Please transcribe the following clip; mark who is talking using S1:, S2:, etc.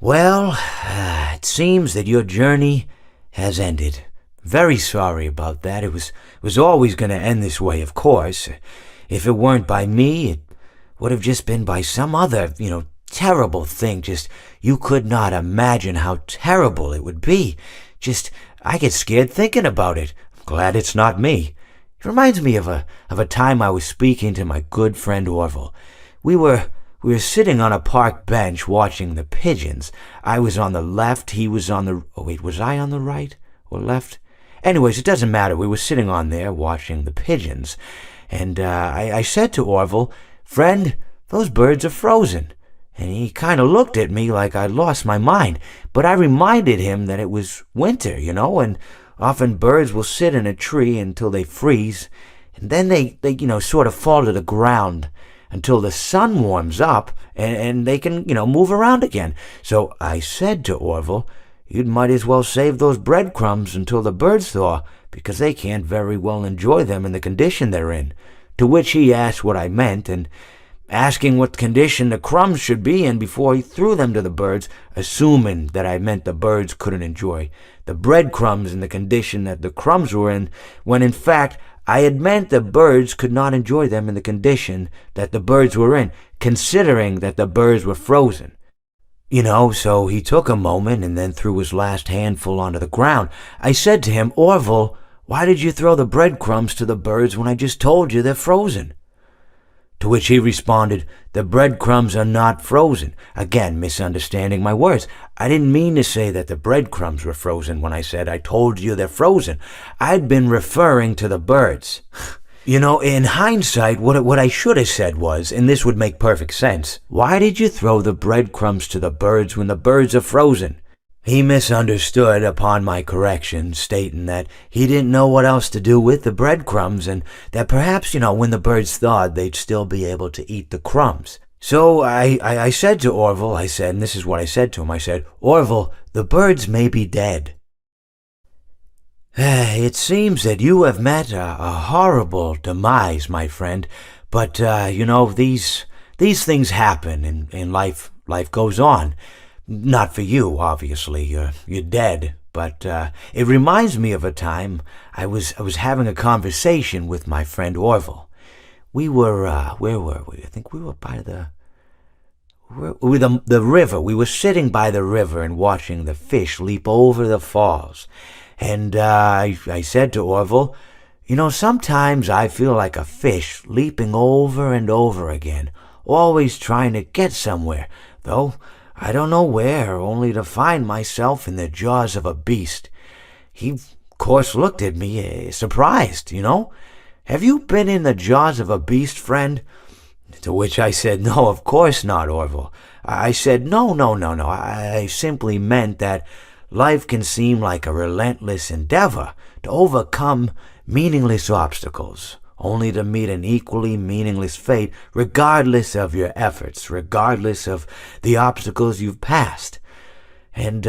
S1: Well, it seems that your journey has ended. Very sorry about that. It was always going to end this way, of course. If it weren't by me, it would have just been by some other, terrible thing. Just, you could not imagine how terrible it would be. Just, I get scared thinking about it. I'm glad it's not me. It reminds me of a time I was speaking to my good friend Orville. We were sitting on a park bench watching the pigeons. I was on the left, he was on the... Oh, wait, was I on the right or left? Anyways, it doesn't matter. We were sitting on there watching the pigeons. And I said to Orville, "Friend, those birds are frozen." And he kind of looked at me like I'd lost my mind. But I reminded him that it was winter, and often birds will sit in a tree until they freeze. And then they sort of fall to the ground until the sun warms up and they can, move around again. So I said to Orville, "You might as well save those breadcrumbs until the birds thaw, because they can't very well enjoy them in the condition they're in." To which he asked what I meant, and asking what condition the crumbs should be in before he threw them to the birds, assuming that I meant the birds couldn't enjoy the breadcrumbs in the condition that the crumbs were in, when in fact I had meant the birds could not enjoy them in the condition that the birds were in, considering that the birds were frozen. So he took a moment and then threw his last handful onto the ground. I said to him, "Orville, why did you throw the breadcrumbs to the birds when I just told you they're frozen?" To which he responded, "The breadcrumbs are not frozen." Again, misunderstanding my words. I didn't mean to say that the breadcrumbs were frozen when I said I told you they're frozen. I'd been referring to the birds. In hindsight, what I should have said was, and this would make perfect sense, "Why did you throw the breadcrumbs to the birds when the birds are frozen?" He misunderstood upon my correction, stating that he didn't know what else to do with the breadcrumbs, and that perhaps, when the birds thawed, they'd still be able to eat the crumbs. So I said to Orville, and this is what I said to him, I said, "Orville, the birds may be dead." It seems that you have met a horrible demise, my friend, but, these things happen in life. Life goes on. Not for you, obviously. You're dead. But it reminds me of a time I was having a conversation with my friend Orville. We were where were we? I think we were by the river. We were sitting by the river and watching the fish leap over the falls. And I said to Orville, sometimes I feel like a fish leaping over and over again, always trying to get somewhere, though I don't know where, only to find myself in the jaws of a beast. He, of course, looked at me, surprised, "Have you been in the jaws of a beast, friend?" To which I said, "No, of course not, Orville." I said, No. I simply meant that life can seem like a relentless endeavor to overcome meaningless obstacles, only to meet an equally meaningless fate, regardless of your efforts, regardless of the obstacles you've passed. And